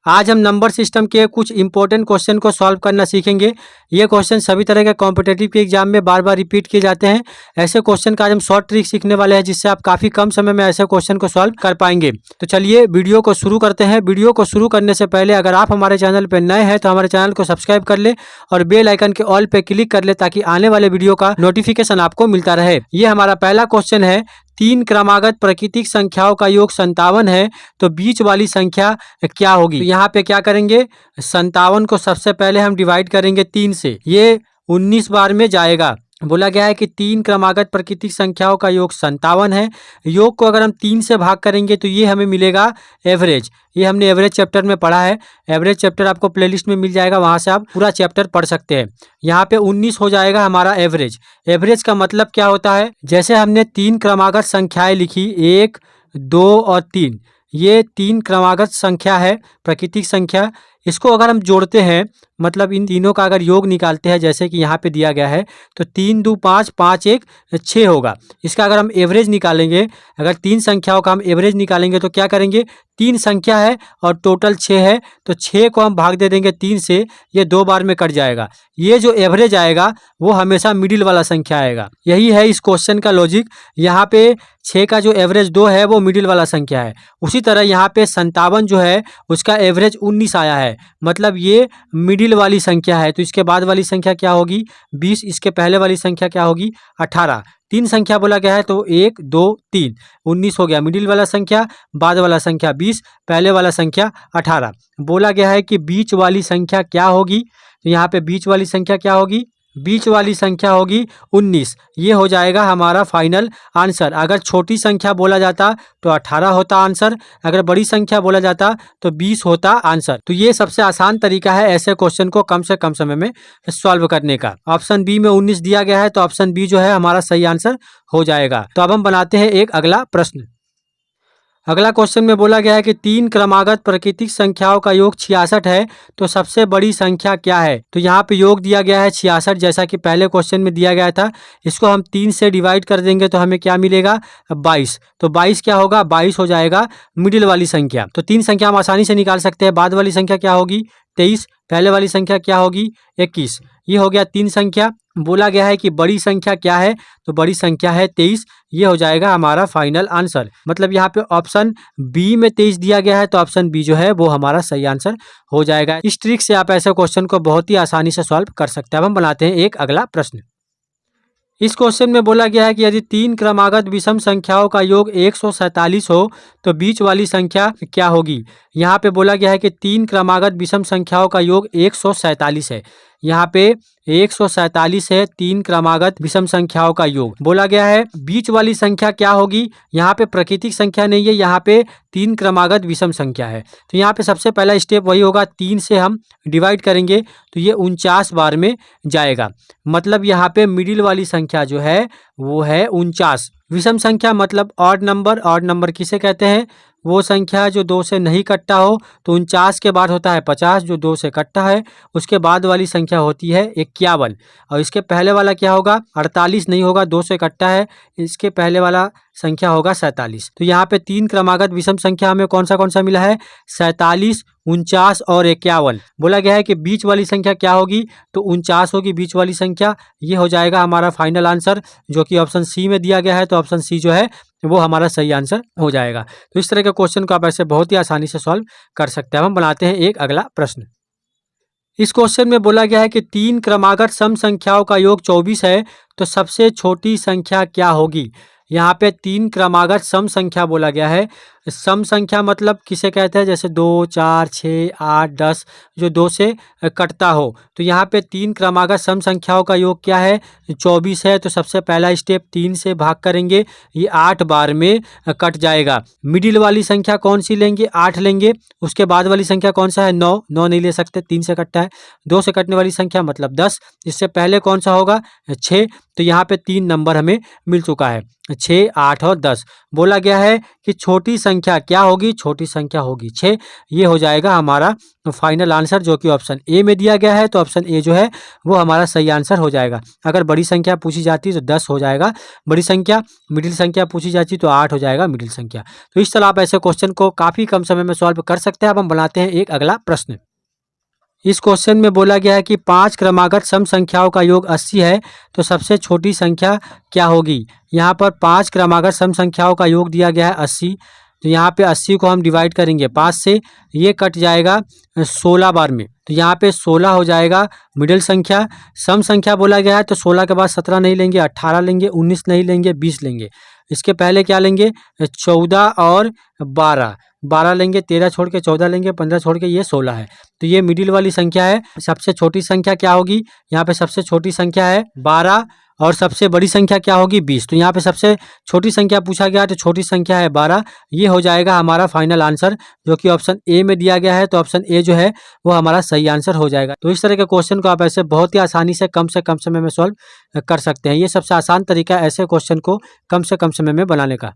आज हम number system के कुछ इंपॉर्टेंट क्वेश्चन को सॉल्व करना सीखेंगे। ये क्वेश्चन सभी तरह के कॉम्पिटेटिव के एग्जाम में बार बार रिपीट किए जाते हैं। ऐसे क्वेश्चन का आज हम शॉर्ट ट्रिक सीखने वाले हैं, जिससे आप काफ़ी कम समय में ऐसे क्वेश्चन को सॉल्व कर पाएंगे। तो चलिए वीडियो को शुरू करते हैं। वीडियो को शुरू करने से पहले अगर आप हमारे चैनल पर नए हैं तो हमारे चैनल को सब्सक्राइब कर ले और बेल आइकन के ऑल पे क्लिक कर ले, ताकि आने वाले वीडियो का नोटिफिकेशन आपको मिलता रहे। ये हमारा पहला क्वेश्चन है। 3 क्रमागत प्राकृतिक संख्याओं का योग 57 है, तो बीच वाली संख्या क्या होगी। तो यहाँ पे क्या करेंगे, 57 को सबसे पहले हम डिवाइड करेंगे 3 से। ये 19 बार में जाएगा। बोला गया है कि 3 क्रमागत प्राकृतिक संख्याओं का योग 57 है। योग को अगर हम 3 से भाग करेंगे तो ये हमें मिलेगा एवरेज। ये हमने एवरेज चैप्टर में पढ़ा है। एवरेज चैप्टर आपको प्लेलिस्ट में मिल जाएगा, वहाँ से आप पूरा चैप्टर पढ़ सकते हैं। यहाँ पे 19 हो जाएगा हमारा एवरेज। एवरेज का मतलब क्या होता है, जैसे हमने 3 क्रमागत संख्याएं लिखी 1, 2 और 3। ये 3 क्रमागत संख्या है, प्राकृतिक संख्या। इसको अगर हम जोड़ते हैं, मतलब इन तीनों का अगर योग निकालते हैं, जैसे कि यहाँ पे दिया गया है, तो 3 2 5, 5 1 6 होगा। इसका अगर हम एवरेज निकालेंगे, अगर 3 संख्याओं का हम एवरेज निकालेंगे तो क्या करेंगे, 3 संख्या है और टोटल 6 है, तो 6 को हम भाग दे देंगे 3 से, ये 2 बार में कट जाएगा। ये जो एवरेज आएगा वो हमेशा मिडिल वाला संख्या आएगा। यही है इस क्वेश्चन का लॉजिक। यहाँ पे 6 का जो एवरेज 2 है वो मिडिल वाला संख्या है। उसी तरह यहाँ पे 57 जो है उसका एवरेज 19 आया है, मतलब ये मिडिल वाली संख्या है। तो इसके बाद वाली संख्या क्या होगी, 20। इसके पहले वाली संख्या क्या होगी, 18। 3 संख्या बोला गया है, तो 1 2 3, 19 हो गया मिडिल वाला संख्या, बाद वाला संख्या 20, पहले वाला संख्या 18। बोला गया है कि बीच वाली संख्या क्या होगी, तो यहाँ पे बीच वाली संख्या क्या होगी, बीच वाली संख्या होगी 19। ये हो जाएगा हमारा फाइनल आंसर। अगर छोटी संख्या बोला जाता तो 18 होता आंसर, अगर बड़ी संख्या बोला जाता तो 20 होता आंसर। तो ये सबसे आसान तरीका है ऐसे क्वेश्चन को कम से कम समय में सॉल्व करने का। ऑप्शन बी में 19 दिया गया है, तो ऑप्शन बी जो है हमारा सही आंसर हो जाएगा। तो अब हम बनाते हैं एक अगला प्रश्न। अगला क्वेश्चन में बोला गया है कि 3 क्रमागत प्राकृतिक संख्याओं का योग 66 है, तो सबसे बड़ी संख्या क्या है। तो यहाँ पे योग दिया गया है 66, जैसा कि पहले क्वेश्चन में दिया गया था। इसको हम 3 से डिवाइड कर देंगे तो हमें क्या मिलेगा, 22। तो 22 क्या होगा, 22 हो जाएगा मिडिल वाली संख्या। तो 3 संख्या हम आसानी से निकाल सकते हैं। बाद वाली संख्या क्या होगी, 23। पहले वाली संख्या क्या होगी, 21। ये हो गया 3 संख्या। बोला गया है कि बड़ी संख्या क्या है, तो बड़ी संख्या है 23। ये हो जाएगा हमारा फाइनल आंसर। मतलब यहाँ पे ऑप्शन बी में 23 दिया गया है, तो ऑप्शन बी जो है वो हमारा सही आंसर हो जाएगा। इस ट्रिक से आप ऐसे क्वेश्चन को बहुत ही आसानी से सॉल्व कर सकते हैं। अब हम बनाते हैं एक अगला प्रश्न। इस क्वेश्चन में बोला गया है कि यदि 3 क्रमागत विषम संख्याओं का योग 147 हो, तो बीच वाली संख्या क्या होगी। यहाँ पे बोला गया है कि 3 क्रमागत विषम संख्याओं का योग 147 है। यहाँ पे 147 है 3 क्रमागत विषम संख्याओं का योग। बोला गया है बीच वाली संख्या क्या होगी। यहाँ पे प्राकृतिक संख्या नहीं है, यहाँ पे 3 क्रमागत विषम संख्या है। तो यहाँ पे सबसे पहला स्टेप वही होगा, 3 से हम डिवाइड करेंगे तो ये 49 बार में जाएगा। मतलब यहाँ पे मिडिल वाली संख्या जो है वो है 49। विषम संख्या मतलब ऑड नंबर। ऑड नंबर किसे कहते हैं, वो संख्या जो 2 से नहीं कटता हो। तो 49 के बाद होता है 50, जो 2 से कटता है। उसके बाद वाली संख्या होती है 51, और इसके पहले वाला क्या होगा, 48 नहीं होगा, 2 से कटता है। इसके पहले वाला संख्या होगा 47। तो यहाँ पे 3 क्रमागत विषम संख्या हमें कौन सा मिला है, 47, 49 और 51। बोला गया है कि बीच वाली संख्या क्या होगी, तो 49 होगी बीच वाली संख्या। ये हो जाएगा हमारा फाइनल आंसर, जो कि ऑप्शन सी में दिया गया है। तो ऑप्शन सी जो है वो हमारा सही आंसर हो जाएगा। तो इस तरह के क्वेश्चन को आप ऐसे बहुत ही आसानी से सॉल्व कर सकते हैं। हम बनाते हैं एक अगला प्रश्न। इस क्वेश्चन में बोला गया है कि 3 क्रमागत सम संख्याओं का योग 24 है, तो सबसे छोटी संख्या क्या होगी। यहाँ पे 3 क्रमागत सम संख्या बोला गया है। सम संख्या मतलब किसे कहते हैं, जैसे 2 4 6 8 10, जो 2 से कटता हो। तो यहाँ पे 3 क्रमागत सम संख्याओं का योग क्या है, 24 है। तो सबसे पहला स्टेप 3 से भाग करेंगे, ये 8 बार में कट जाएगा। मिडिल वाली संख्या कौन सी लेंगे, 8 लेंगे। उसके बाद वाली संख्या कौन सा है, 9। 9 नहीं ले सकते, 3 से कटता है। 2 से कटने वाली संख्या मतलब 10। इससे पहले कौन सा होगा, 6। तो यहाँ पे 3 नंबर हमें मिल चुका है, 6 8 और 10। बोला गया है कि छोटी संख्या क्या होगी, छोटी संख्या होगी 6। ये हो जाएगा हमारा फाइनल आंसर, जो कि ऑप्शन ए में दिया गया है। तो ऑप्शन ए जो है वो हमारा सही आंसर हो जाएगा। अगर बड़ी संख्या पूछी जाती तो 10 हो जाएगा बड़ी संख्या, मिडिल संख्या पूछी जाती तो 8 हो जाएगा मिडिल संख्या। तो इस तरह आप ऐसे क्वेश्चन को काफ़ी कम समय में सॉल्व कर सकते हैं। अब हम बनाते हैं एक अगला प्रश्न। इस क्वेश्चन में बोला गया है कि 5 क्रमागत सम संख्याओं का योग 80 है, तो सबसे छोटी संख्या क्या होगी। यहाँ पर 5 क्रमागत सम संख्याओं का योग दिया गया है 80। तो यहाँ पे 80 को हम डिवाइड करेंगे 5 से, ये कट जाएगा 16 बार में। तो यहाँ पे 16 हो जाएगा मिडिल संख्या। सम संख्या बोला गया है तो 16 के बाद 17 नहीं लेंगे, 18 लेंगे, 19 नहीं लेंगे, 20 लेंगे। इसके पहले क्या लेंगे, 14 और 12 लेंगे, 13 छोड़ के 14 लेंगे, 15 छोड़ के ये 16 है। तो ये मिडिल वाली संख्या है। सबसे छोटी संख्या क्या होगी, यहाँ पे सबसे छोटी संख्या है 12 और सबसे बड़ी संख्या क्या होगी 20। तो यहाँ पे सबसे छोटी संख्या पूछा गया तो छोटी संख्या है 12। ये हो जाएगा हमारा फाइनल आंसर, जो कि ऑप्शन ए में दिया गया है। तो ऑप्शन ए जो है वो हमारा सही आंसर हो जाएगा। तो इस तरह के क्वेश्चन को आप ऐसे बहुत ही आसानी से कम समय में सॉल्व कर सकते हैं। ये सबसे आसान तरीका है ऐसे क्वेश्चन को कम से कम समय में बनाने का।